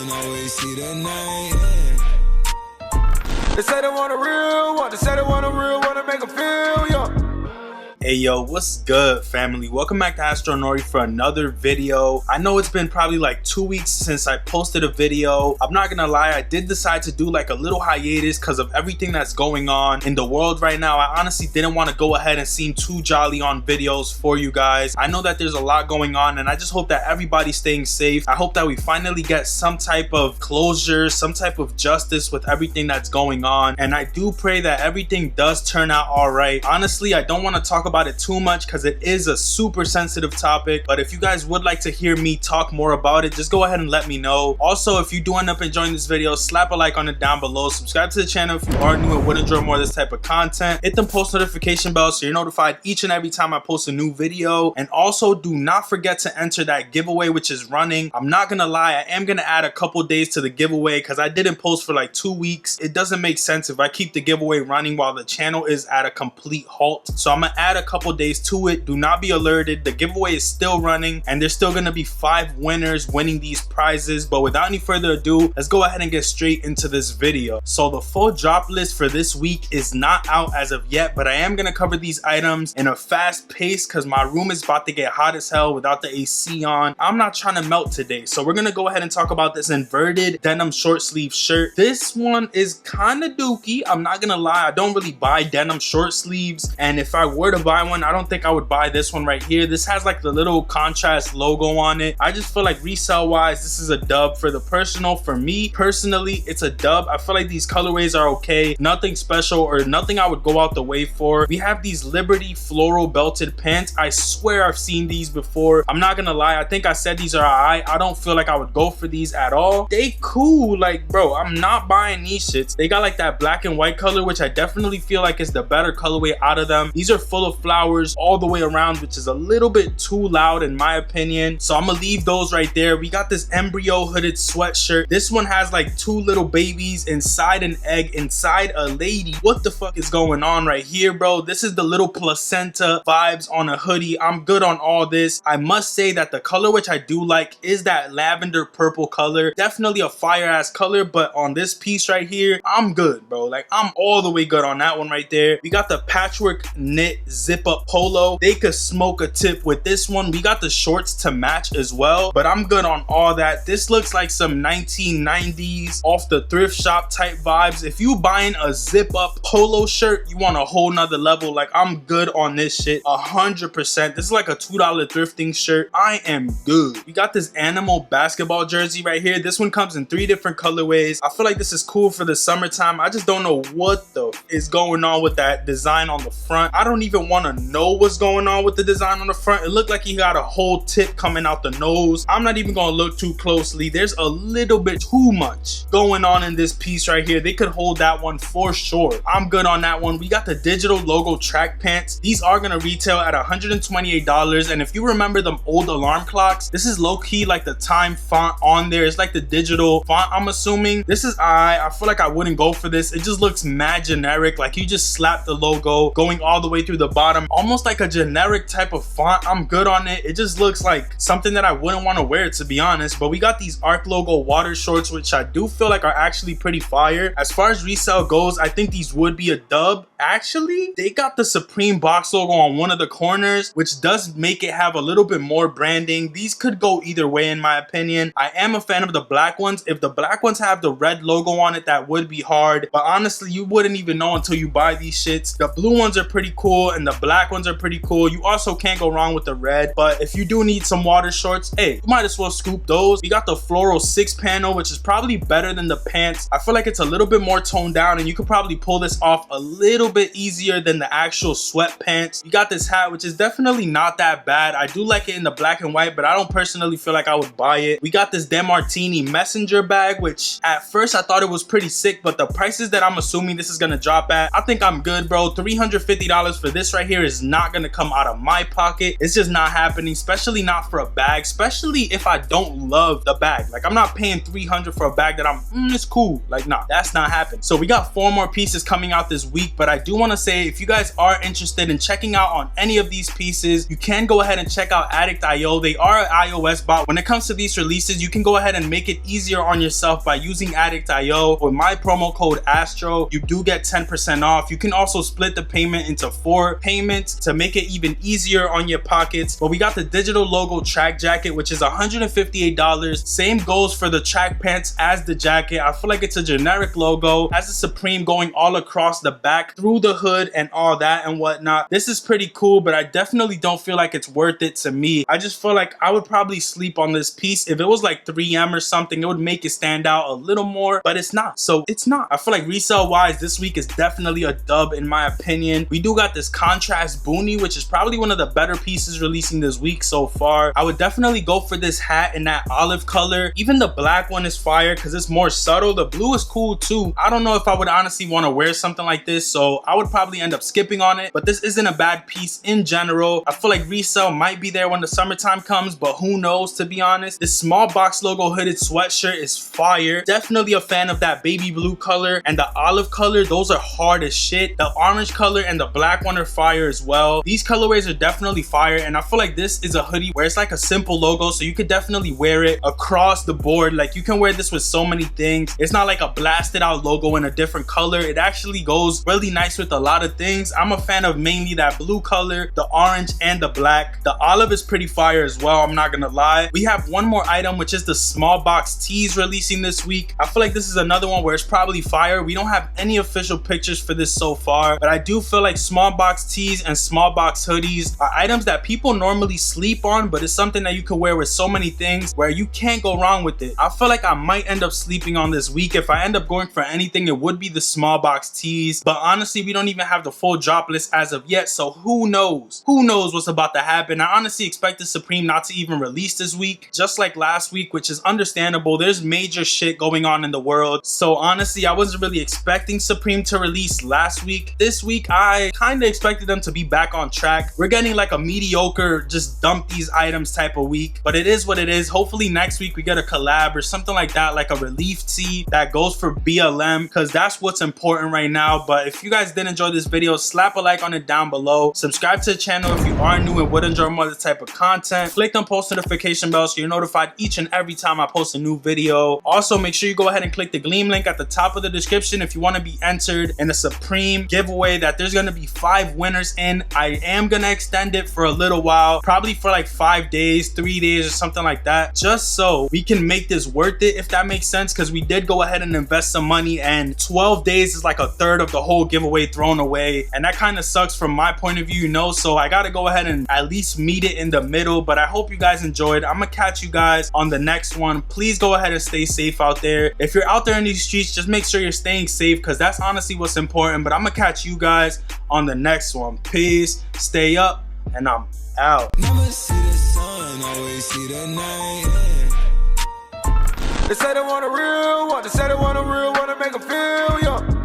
can always see the name. They say they want a real one. They say they want a real one to make them feel young. Hey yo, what's good, family? Welcome back to Astronori for another video. I know it's been probably like 2 weeks since I posted a video. I'm not gonna lie, I did decide to do like a little hiatus because of everything that's going on in the world right now. I honestly didn't want to go ahead and seem too jolly on videos for you guys. I know that there's a lot going on and I just hope that everybody's staying safe. I hope that we finally get some type of closure, some type of justice with everything that's going on. And I do pray that everything does turn out all right. Honestly, I don't want to talk about it too much because it is a super sensitive topic, but if you guys would like to hear me talk more about it, just go ahead and let me know. Also, if you do end up enjoying this video, slap a like on it down below, subscribe to the channel if you are new and would enjoy more of this type of content, hit the post notification bell so you're notified each and every time I post a new video, and also do not forget to enter that giveaway which is running. I'm not gonna lie, I am gonna add a couple days to the giveaway because I didn't post for like 2 weeks. It doesn't make sense if I keep the giveaway running while the channel is at a complete halt, so I'm gonna add a couple days to it. Do not be alerted. The giveaway is still running and there's still gonna be 5 winners winning these prizes. But without any further ado, let's go ahead and get straight into this video. So the full drop list for this week is not out as of yet, but I am gonna cover these items in a fast pace because my room is about to get hot as hell without the AC on. I'm not trying to melt today, so we're gonna go ahead and talk about this inverted denim short sleeve shirt. This one is kind of dookie. I'm not gonna lie, I don't really buy denim short sleeves, and if I were to buy one, I don't think I would buy this one right here. This has like the little contrast logo on it. I just feel like resale wise, this is a dub. For me personally, it's a dub. I feel like these colorways are okay, nothing special or nothing I would go out the way for. We have these Liberty floral belted pants. I swear I've seen these before. I'm not gonna lie, I think I said these are alright. I don't feel like I would go for these at all. They cool, like bro, I'm not buying these shits. They got like that black and white color, which I definitely feel like is the better colorway out of them. These are full of flowers all the way around, which is a little bit too loud in my opinion, so I'm gonna leave those right there. We got this embryo hooded sweatshirt. This one has like 2 little babies inside an egg inside a lady. What the fuck is going on right here, bro? This is the little placenta vibes on a hoodie. I'm good on all this. I must say that the color which I do like is that lavender purple color. Definitely a fire ass color, but on this piece right here, I'm good, bro. Like I'm all the way good on that one right there. We got the patchwork knit zip up polo. They could smoke a tip with this one. We got the shorts to match as well, but I'm good on all that. This looks like some 1990s off the thrift shop type vibes. If you buying a zip up polo shirt, you want a whole nother level. Like I'm good on this shit 100%. This is like a $2 thrifting shirt. I am good. We got this animal basketball jersey right here. This one comes in 3 different colorways. I feel like this is cool for the summertime. I just don't know what the is going on with that design on the front. I don't even want to know what's going on with the design on the front. It looked like he got a whole tip coming out the nose. I'm not even gonna look too closely. There's a little bit too much going on in this piece right here. They could hold that one for sure. I'm good on that one. We got the digital logo track pants. These are gonna retail at $128, and if you remember them old alarm clocks, this is low-key like the time font on there. It's like the digital font, I'm assuming. This is I feel like I wouldn't go for this. It just looks mad generic. Like you just slapped the logo going all the way through the bottom, almost like a generic type of font. I'm good on it. It just looks like something that I wouldn't want to wear, to be honest. But we got these ARC logo water shorts, which I do feel like are actually pretty fire. As far as resale goes, I think these would be a dub. Actually, they got the Supreme box logo on one of the corners, which does make it have a little bit more branding. These could go either way in my opinion. I am a fan of the black ones. If the black ones have the red logo on it, that would be hard, but honestly you wouldn't even know until you buy these shits. The blue ones are pretty cool and the black ones are pretty cool. You also can't go wrong with the red, but if you do need some water shorts, hey, you might as well scoop those. We got the Floral 6 panel, which is probably better than the pants. I feel like it's a little bit more toned down and you could probably pull this off a little bit easier than the actual sweatpants. You got this hat, which is definitely not that bad. I do like it in the black and white, but I don't personally feel like I would buy it. We got this Martini Messenger Bag, which at first I thought it was pretty sick, but the prices that I'm assuming this is gonna drop at, I think I'm good, bro. $350 for this right here is not gonna come out of my pocket. It's just not happening, especially not for a bag, especially if I don't love the bag. Like I'm not paying $300 for a bag that I'm it's cool. Like nah, that's not happening. So we got 4 more pieces coming out this week, but I I do want to say, if you guys are interested in checking out on any of these pieces, you can go ahead and check out Addict.io. They are an iOS bot. When it comes to these releases, you can go ahead and make it easier on yourself by using Addict.io. With my promo code Astro, you do get 10% off. You can also split the payment into 4 payments to make it even easier on your pockets. But we got the digital logo track jacket, which is $158. Same goes for the track pants as the jacket. I feel like it's a generic logo, has the Supreme going all across the back, through the hood and all that and whatnot. This is pretty cool, but I definitely don't feel like it's worth it to me. I just feel like I would probably sleep on this piece. If it was like 3M or something, it would make it stand out a little more, but it's not. So it's not. I feel like resale wise, this week is definitely a dub in my opinion. We do got this contrast boonie, which is probably one of the better pieces releasing this week so far. I would definitely go for this hat in that olive color. Even the black one is fire because it's more subtle. The blue is cool too. I don't know if I would honestly want to wear something like this, so I would probably end up skipping on it, but this isn't a bad piece in general. I feel like resale might be there when the summertime comes, but who knows, to be honest. This small box logo hooded sweatshirt is fire. Definitely a fan of that baby blue color and the olive color. Those are hard as shit. The orange color and the black one are fire as well. These colorways are definitely fire, and I feel like this is a hoodie where it's like a simple logo, so you could definitely wear it across the board. Like, you can wear this with so many things. It's not like a blasted out logo in a different color. It actually goes really nice with a lot of things. I'm a fan of mainly that blue color, the orange, and the black. The olive is pretty fire as well, I'm not gonna lie. We have one more item, which is the small box tees releasing this week. I feel like this is another one where it's probably fire. We don't have any official pictures for this so far, but I do feel like small box tees and small box hoodies are items that people normally sleep on, but it's something that you can wear with so many things where you can't go wrong with it. I feel like I might end up sleeping on this week. If I end up going for anything, it would be the small box tees, but honestly, we don't even have the full drop list as of yet, so who knows what's about to happen. I honestly expect the Supreme not to even release this week, just like last week, which is understandable. There's major shit going on in the world, so honestly, I wasn't really expecting Supreme to release last week. This week, I kind of expected them to be back on track. We're getting like a mediocre, just dump these items type of week, but it is what it is. Hopefully next week we get a collab or something like that, like a relief tee that goes for BLM, because that's what's important right now. But if you guys did enjoy this video, slap a like on it down below. Subscribe to the channel if you are new and would enjoy more of this type of content. Click on post notification bell so you're notified each and every time I post a new video. Also, make sure you go ahead and click the Gleam link at the top of the description if you want to be entered in the Supreme giveaway that there's going to be 5 winners in. I am going to extend it for a little while, probably for like 5 days, 3 days or something like that, just so we can make this worth it, if that makes sense, because we did go ahead and invest some money, and 12 days is like a third of the whole giveaway thrown away, and that kind of sucks from my point of view, you know. So I got to go ahead and at least meet it in the middle. But I hope you guys enjoyed. I'm gonna catch you guys on the next one. Please go ahead and stay safe out there. If you're out there in these streets, just make sure you're staying safe, because that's honestly what's important. But I'm gonna catch you guys on the next one. Peace, stay up, and I'm out. Never see the sun, always see the night. They say they want a real one, they say they want a real one to make them feel young.